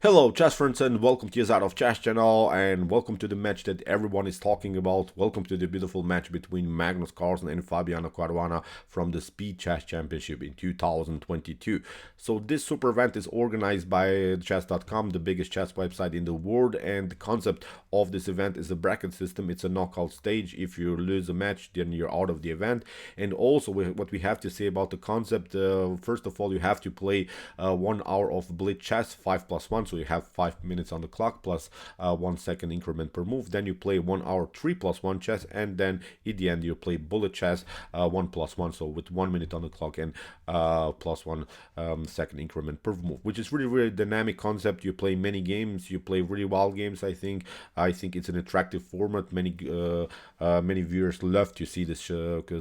Hello, chess friends, and welcome to your Out of Chess channel, and welcome to the match that everyone is talking about. Welcome to the beautiful match between Magnus Carlsen and Fabiano Caruana from the Speed Chess Championship in 2022. So this super event is organized by chess.com, the biggest chess website in the world, and the concept of this event is a bracket system. It's a knockout stage. If you lose a match, then you're out of the event. And also, what we have to say about the concept, first of all, you have to play 1 hour of blitz chess, 5+1. So you have 5 minutes on the clock plus 1 second increment per move. Then you play 1 hour 3+1 chess, and then at the end you play bullet chess 1+1. So with 1 minute on the clock and plus 1 second increment per move, which is really dynamic concept. You play many games, you play really wild games. I think it's an attractive format. Many viewers love to see this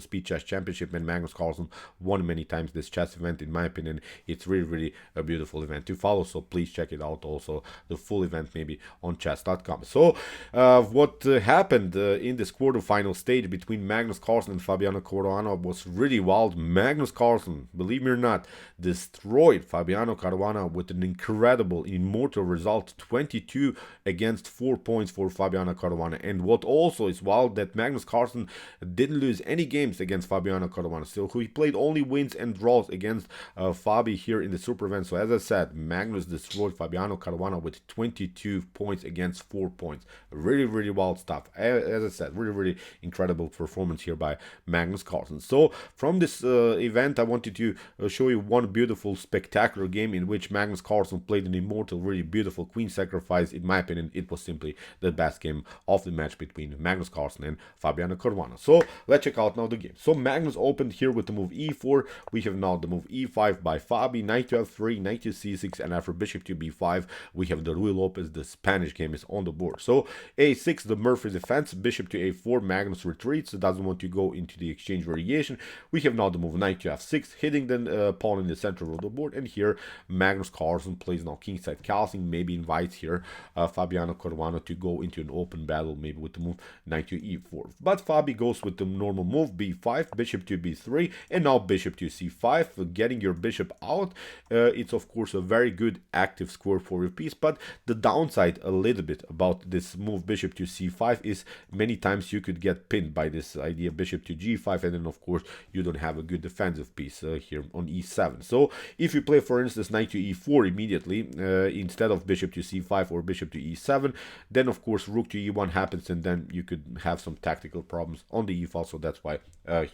Speed Chess Championship, and Magnus Carlsen won many times this chess event. In my opinion, it's really a beautiful event to follow. So please check it out. Also, the full event maybe on chess.com. So, what happened in this quarterfinal stage between Magnus Carlsen and Fabiano Caruana was really wild. Magnus Carlsen, believe me or not, destroyed Fabiano Caruana with an incredible, immortal result, 22 against 4 points for Fabiano Caruana. And what also is wild, that Magnus Carlsen didn't lose any games against Fabiano Caruana. So he played only wins and draws against Fabi here in the super event. So as I said, Magnus destroyed Fabiano Caruana with 22 points against 4 points. Really wild stuff. As I said, really incredible performance here by Magnus Carlsen. So from this event, I wanted to show you one beautiful, spectacular game in which Magnus Carlsen played an immortal, really beautiful queen sacrifice. In my opinion, it was simply the best game of the match between Magnus Carlsen and Fabiano Caruana. So let's check out now the game. So Magnus opened here with the move e4. We have now the move e5 by Fabi, knight to f3, knight to c6, and after bishop to b5, we have the Rui Lopez, the Spanish game is on the board. So a6, the Murphy defense, bishop to a4, Magnus retreats, doesn't want to go into the exchange variation. We have now the move knight to f6, hitting the pawn in the center of the board, and here Magnus Carlsen plays now kingside castling, maybe invites here Fabiano Caruana to go into an open battle, maybe with the move knight to e4. But Fabi goes with the normal move, b5, bishop to b3, and now bishop to c5, getting your bishop out. It's of course a very good active square for your piece, but the downside a little bit about this move bishop to c5 is many times you could get pinned by this idea bishop to g5, and then of course you don't have a good defensive piece here on e7. So if you play, for instance, knight to e4 immediately instead of bishop to c5 or bishop to e7, then of course rook to e1 happens, and then you could have some tactical problems on the e-file. So that's why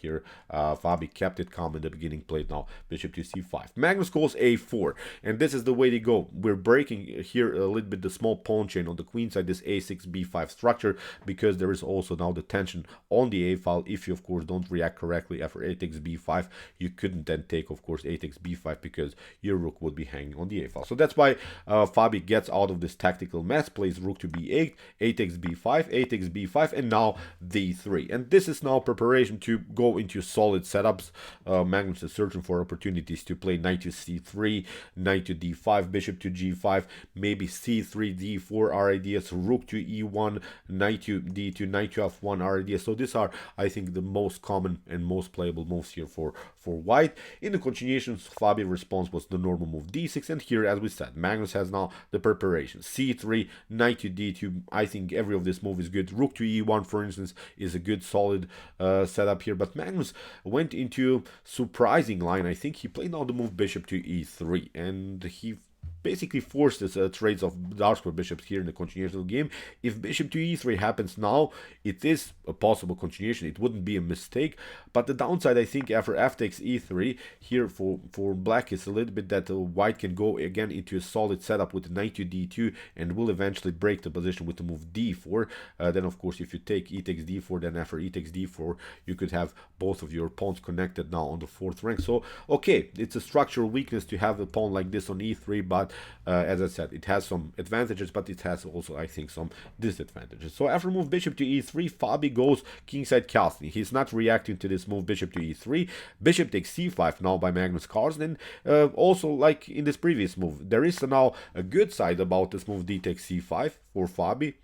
here Fabi kept it calm in the beginning, played now bishop to c5. Magnus goes a4, and this is the way to go. We're breaking here a little bit the small pawn chain on the queen side, this a6 b5 structure, because there is also now the tension on the a file. If you of course don't react correctly after a takes b5, you couldn't then take of course a takes b5 because your rook would be hanging on the a file. So that's why Fabi gets out of this tactical mess, plays rook to b8, a takes b5, a takes b5, and now d3. And this is now preparation to go into solid setups. Magnus is searching for opportunities to play knight to c3, knight to d5, bishop to g5, maybe c3, d4 are ideas, rook to e1, knight to d2, knight to f1 are ideas. So these are, I think, the most common and most playable moves here for white. In the continuations, Fabi's response was the normal move d6, and here, as we said, Magnus has now the preparation c3, knight to d2. I think every of this move is good. Rook to e1, for instance, is a good solid setup here, but Magnus went into surprising line. I think he played now the move bishop to e3, and he basically forced this trades of dark square bishops here in the continuation of the game. If bishop to e3 happens now, it is a possible continuation. It wouldn't be a mistake, but the downside, I think, after f takes e3 here for black is a little bit that white can go again into a solid setup with knight to d2 and will eventually break the position with the move d4. Then of course if you take e takes d4, then after e takes d4 you could have both of your pawns connected now on the 4th rank. So okay, it's a structural weakness to have a pawn like this on e3, but as I said, it has some advantages, but it has also, I think, some disadvantages. So after move bishop to e3, Fabi goes kingside castling. He's not reacting to this move bishop to e3. Bishop takes c5 now by Magnus Carlsen. And also, like in this previous move, there is now a good side about this move d takes c5 for Fabi.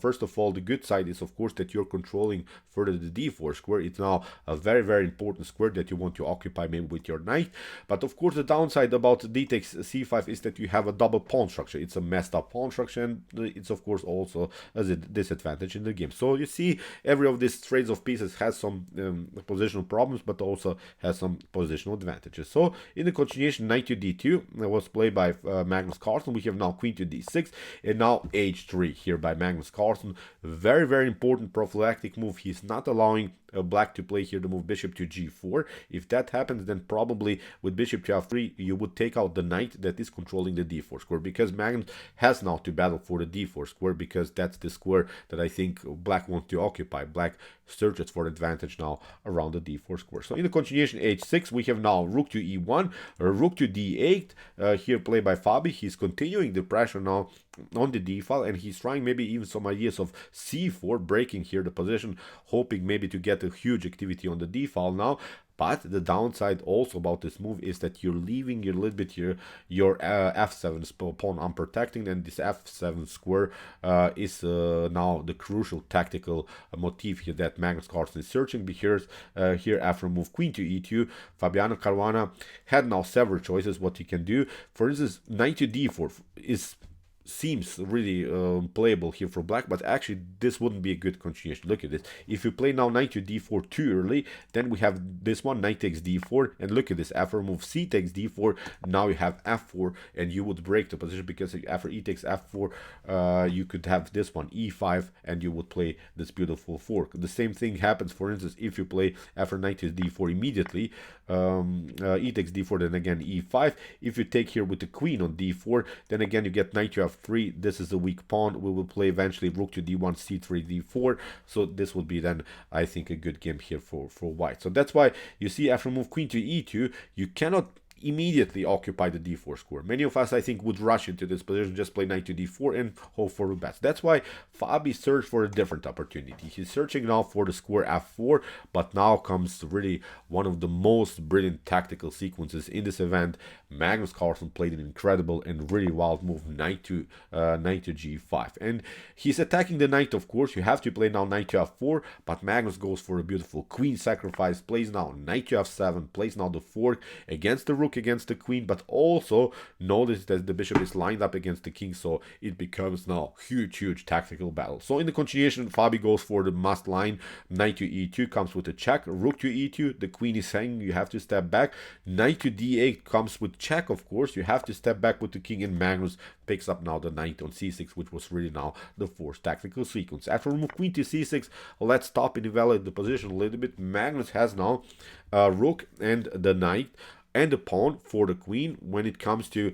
first of all, the good side is of course that you're controlling further the d4 square. It's now a very very important square that you want to occupy maybe with your knight. But of course the downside about d takes c5 is that you have a double pawn structure. It's a messed up pawn structure, and it's of course also a disadvantage in the game. So you see every of these trades of pieces has some positional problems, but also has some positional advantages. So in the continuation, knight to d2 was played by Magnus Carlsen. We have now queen to d6 and now h3 here by Magnus Carlsen. Very very important prophylactic move. He's not allowing black to play here the move bishop to g4. If that happens, then probably with bishop to f3 you would take out the knight that is controlling the d4 square, because Magnus has now to battle for the d4 square, because that's the square that I think black wants to occupy. Black searches for advantage now around the d4 square. So in the continuation h6 we have now rook to e1, rook to d8 here played by Fabi. He's continuing the pressure now on the d file, and he's trying maybe even some ideas of c4, breaking here the position, hoping maybe to get a huge activity on the d file now. But the downside also about this move is that you're leaving a little bit here your f7 pawn unprotected, and this f7 square is now the crucial tactical motif here that Magnus Carlsen is searching. Because here after move queen to e2, Fabiano Caruana had now several choices what he can do. For instance, knight to d4 seems really playable here for black, but actually this wouldn't be a good continuation. Look at this. If you play now knight to d4 too early, then we have this one, knight takes d4, and look at this, after move c takes d4, now you have f4, and you would break the position, because after e takes f4 you could have this one, e5, and you would play this beautiful fork. The same thing happens, for instance, if you play after knight takes d4 immediately, e takes d4, then again e5. If you take here with the queen on d4, then again you get knight to f3. This is a weak pawn. We will play eventually rook to d1, c3, d4. So this would be then, I think, a good game here for white. So that's why you see after move queen to e2, you cannot immediately occupy the d4 square. Many of us, I think, would rush into this position, just play knight to d4 and hope for the best. That's why Fabi searched for a different opportunity. He's searching now for the square f4, but now comes really one of the most brilliant tactical sequences in this event. Magnus Carlsen played an incredible and really wild move, knight to g5, and he's attacking the knight. Of course, you have to play now knight to f4, but Magnus goes for a beautiful queen sacrifice, plays now knight to f7, plays now the fork against the rook, against the queen, but also notice that the bishop is lined up against the king, so it becomes now huge tactical battle. So in the continuation, Fabi goes for the must line, knight to e2 comes with a check, rook to e2, the queen is hanging, you have to step back, knight to d8 comes with check, of course, you have to step back with the king, and Magnus picks up now the knight on c6, which was really now the fourth tactical sequence. After move queen to c6, let's stop and evaluate the position a little bit. Magnus has now rook and the knight and the pawn for the queen. When it comes to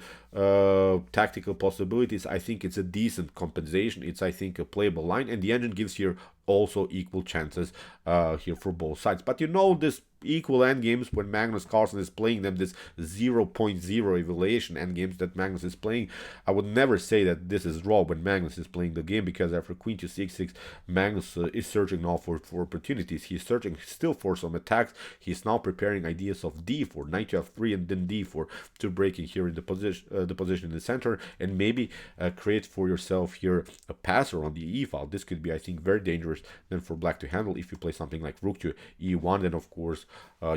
tactical possibilities, I think it's a decent compensation. It's, I think, a playable line, and the engine gives here also equal chances here for both sides. But you know, this equal endgames, when Magnus Carlsen is playing them, this 0.0 evaluation endgames that Magnus is playing, I would never say that this is raw when Magnus is playing the game, because after queen to c6, Magnus is searching now for opportunities. He's searching still for some attacks. He's now preparing ideas of d4, knight to f3, and then d4 to breaking here in the position in the center, and maybe create for yourself here a passer on the e file. This could be, I think, very dangerous then for black to handle. If you play something like rook to e1, then of course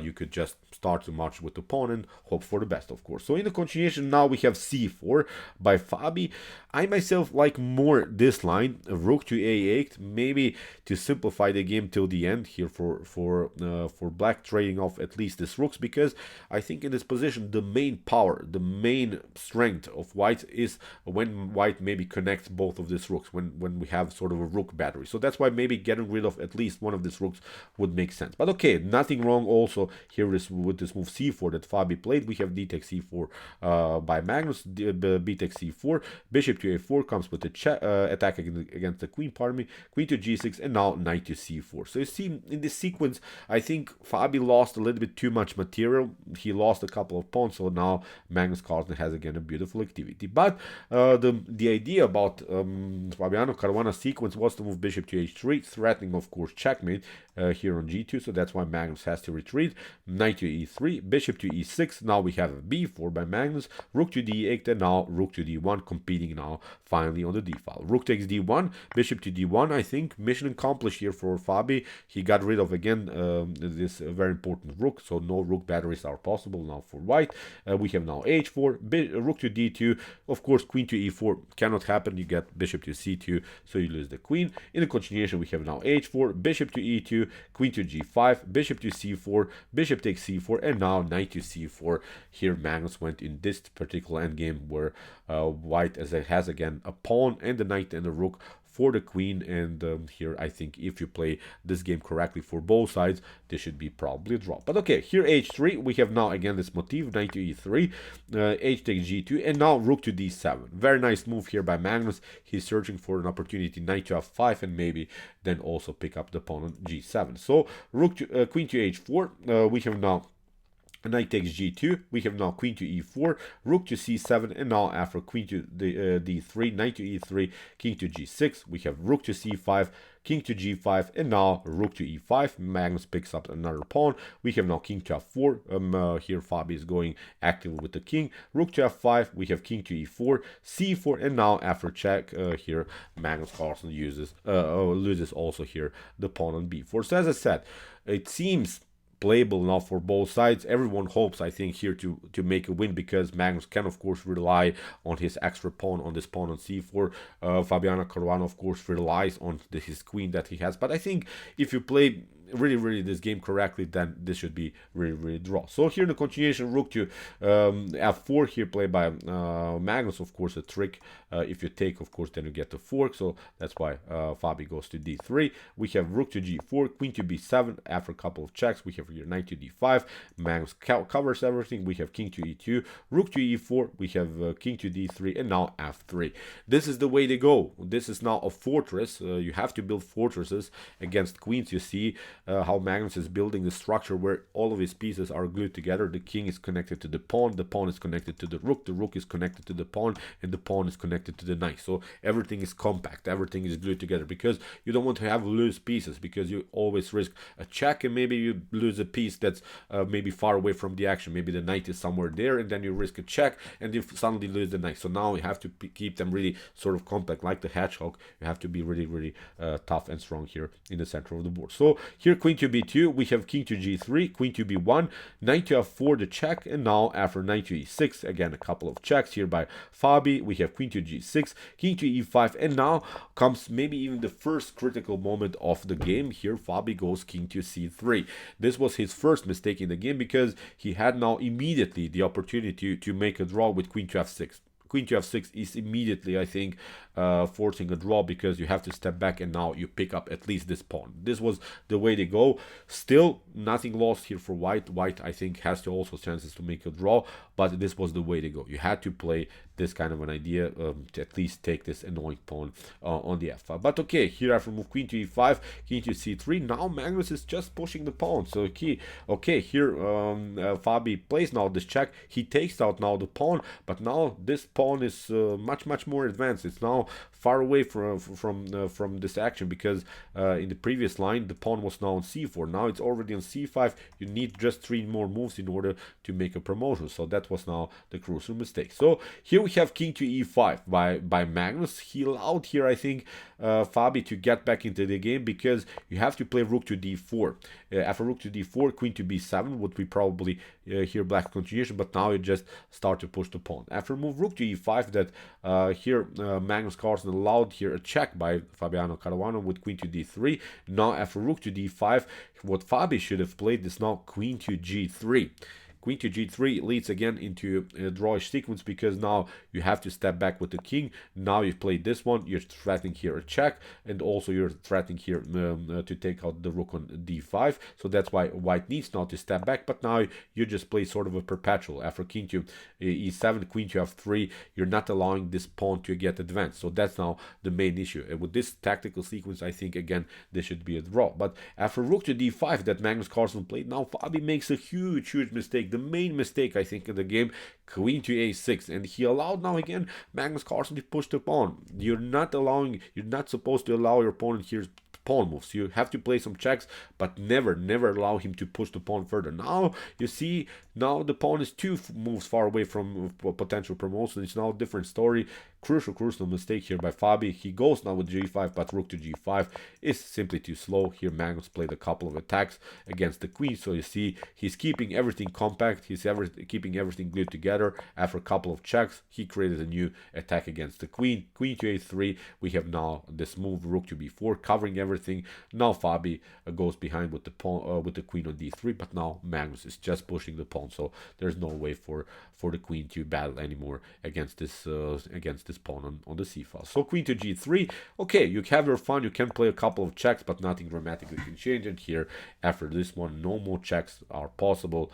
you could just start to march with the pawn and hope for the best, of course. So in the continuation, now we have c4 by Fabi. I myself like more this line, rook to a8, maybe to simplify the game till the end here for black, trading off at least these rooks, because I think in this position the main power, the main strength of white is when white maybe connects both of these rooks, when we have sort of a rook battery. So that's why maybe getting rid of at least one of these rooks would make sense. But okay, nothing wrong also here is with this move c4 that Fabi played. We have d takes c4 by Magnus, b takes c4, bishop to a4 comes with the attack against the queen, pardon me, queen to g6, and now knight to c4. So you see, in this sequence, I think Fabi lost a little bit too much material. He lost a couple of pawns, so now Magnus Carlsen has again a beautiful activity. But the idea about Fabiano Caruana's sequence was to move bishop to h3, e3, threatening, of course, checkmate here on g2, so that's why Magnus has to retreat. Knight to e3, bishop to e6, now we have a b4 by Magnus, rook to d8, and now rook to d1, competing now finally on the d file. Rook takes d1, bishop to d1, I think mission accomplished here for Fabi. He got rid of, again, this very important rook, so no rook batteries are possible now for white. We have now h4, rook to d2, of course, queen to e4 cannot happen, you get bishop to c2, so you lose the queen. In the continuation, we have now h4, bishop to e2, queen to g5, bishop to c4, bishop takes c4, and now knight to c4. Here Magnus went in this particular endgame where white has again a pawn and the knight and the rook for the queen, and here I think if you play this game correctly for both sides, this should be probably a draw. But okay, here h3, we have now again this motif, knight to e3, h takes g2, and now rook to d7. Very nice move here by Magnus. He's searching for an opportunity, knight to f5, and maybe then also pick up the pawn on g7. So rook to queen to h4, we have now knight takes g2, we have now queen to e4, rook to c7, and now after queen to d3, knight to e3, king to g6, we have rook to c5, king to g5, and now rook to e5. Magnus picks up another pawn. We have now king to f4. Here Fabi is going active with the king. Rook to f5. We have king to e4, c4, and now after check, here Magnus Carlsen loses also here the pawn on b4. So as I said, it seems playable now for both sides. Everyone hopes, I think, here to make a win, because Magnus can of course rely on his extra pawn on this pawn on c4. Fabiano Caruana of course relies on his queen that he has, but I think if you play really this game correctly, then this should be really draw. So here in the continuation, rook to f4 here played by Magnus, of course a trick. If you take, of course, then you get the fork, so that's why Fabi goes to d3. We have rook to g4, queen to b7. After a couple of checks, we have here knight to d5. Magnus covers everything. We have king to e2, rook to e4, we have king to d3, and now f3. This is the way to go. This is now a fortress. You have to build fortresses against queens. You see how Magnus is building the structure where all of his pieces are glued together. The king is connected to the pawn is connected to the rook is connected to the pawn, and the pawn is connected to the knight. So everything is compact, everything is glued together, because you don't want to have loose pieces, because you always risk a check and maybe you lose a piece that's maybe far away from the action. Maybe the knight is somewhere there, and then you risk a check and you suddenly lose the knight. So now you have to keep them really sort of compact, like the hedgehog. You have to be really tough and strong here in the center of the board. So here queen to b2, we have king to g3, queen to b1, knight to f4, the check, and now after knight to e6, again a couple of checks here by Fabi. We have queen to g6, king to e5, and now comes maybe even the first critical moment of the game. Here Fabi goes king to c3. This was his first mistake in the game, because he had now immediately the opportunity to make a draw with queen to f6. Queen to f6 is immediately, I think, forcing a draw, because you have to step back and now you pick up at least this pawn. This was the way to go. Still nothing lost here for white. White, I think, has to also chances to make a draw, but this was the way to go. You had to play this kind of an idea to at least take this annoying pawn on the f5. But okay, here after move queen to e5, king to c3, now Magnus is just pushing the pawn. So okay, here Fabi plays now this check. He takes out now the pawn, but now this pawn is much more advanced. It's now far away from this action, because in the previous line the pawn was now on c4. Now it's already on c5. You need just 3 more moves in order to make a promotion. So that was now the crucial mistake. So here we have king to e5 by Magnus. He allowed here, I think, Fabi to get back into the game, because you have to play rook to d4. After rook to d4, queen to b7 would be probably here black continuation, but now you just start to push the pawn. After move rook to e5, that here Magnus Carlsen allowed here a check by Fabiano Caruana with queen to d3. Now after rook to d5, what Fabi should have played is now queen to g3. Queen to g3 leads again into a drawish sequence, because now you have to step back with the king. Now you play this one, you're threatening here a check, and also you're threatening here to take out the rook on d5. So that's why white needs now to step back, but now you just play sort of a perpetual. After king to e7, queen to f3, you're not allowing this pawn to get advanced. So that's now the main issue. And with this tactical sequence, I think again this should be a draw. But after rook to d5 that Magnus Carlsen played, now Fabi makes a huge mistake. The main mistake, I think, in the game, queen to a6, and he allowed now again Magnus Carlsen to push the pawn. You're not supposed to allow your opponent here pawn moves. You have to play some checks, but never allow him to push the pawn further. Now you see, now the pawn is two moves far away from potential promotion. It's now a different story. Crucial mistake here by Fabi. He goes now with g5, but rook to g5 is simply too slow. Here Magnus played a couple of attacks against the queen, so you see he's keeping everything compact. He's keeping everything glued together. After a couple of checks, he created a new attack against the queen. Queen to a3. We have now this move rook to b4, covering everything. Now Fabi goes behind with the pawn, with the queen on d3, but now Magnus is just pushing the pawn, so there's no way for the queen to battle anymore against this pawn on the c file. So queen to g3. Okay, you have your fun. You can play a couple of checks, but nothing dramatically can change. And here, after this one, no more checks are possible.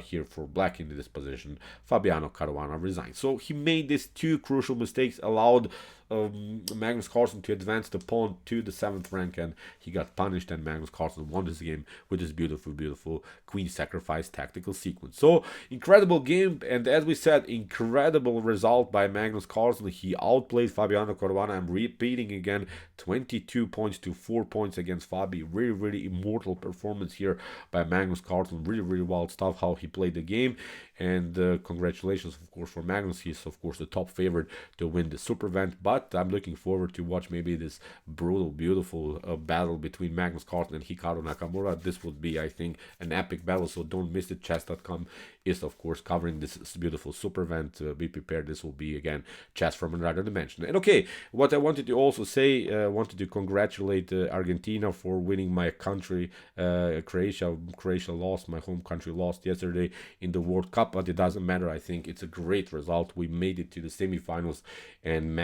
Here for black in this position, Fabiano Caruana resigned. So he made these two crucial mistakes, allowed Magnus Carlsen to advance the pawn to the 7th rank, and he got punished, and Magnus Carlsen won this game with this beautiful queen sacrifice tactical sequence. So incredible game, and as we said, incredible result by Magnus Carlsen. He outplayed Fabiano Caruana. I'm repeating again, 22 points to 4 points against Fabi. Really immortal performance here by Magnus Carlsen. Really wild stuff how he played the game, and congratulations of course for Magnus. He's of course the top favorite to win the super event, but I'm looking forward to watch maybe this beautiful battle between Magnus Carlsen and Hikaru Nakamura. This would be, I think, an epic battle, so don't miss it. Chess.com is of course covering this beautiful super event. Be prepared, this will be again chess from another dimension. And okay, what I wanted to also say, wanted to congratulate Argentina for winning my country. Croatia lost, my home country lost yesterday in the World Cup, but it doesn't matter. I think it's a great result. We made it to the semifinals, and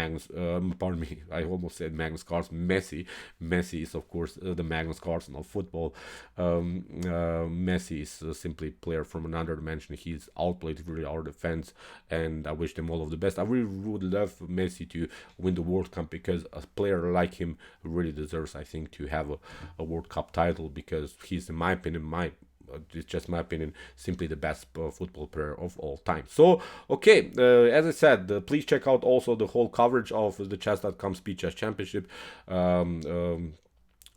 pardon me, I almost said Magnus Carlsen. Messi is of course the Magnus Carlsen of football. Messi is simply a player from another dimension. He's outplayed really our defense, and I wish them all of the best. I really would love Messi to win the World Cup, because a player like him really deserves, I think, to have a World Cup title, because he's, in my opinion, it's just my opinion, simply the best football player of all time. So okay, as I said, please check out also the whole coverage of the chess.com Speed Chess Championship.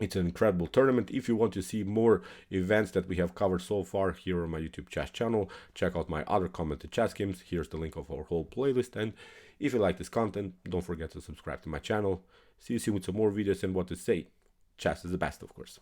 It's an incredible tournament. If you want to see more events that we have covered so far here on my YouTube chess channel, check out my other commented chess games. Here's the link of our whole playlist, and if you like this content, don't forget to subscribe to my channel. See you soon with some more videos, and what to say, chess is the best, of course.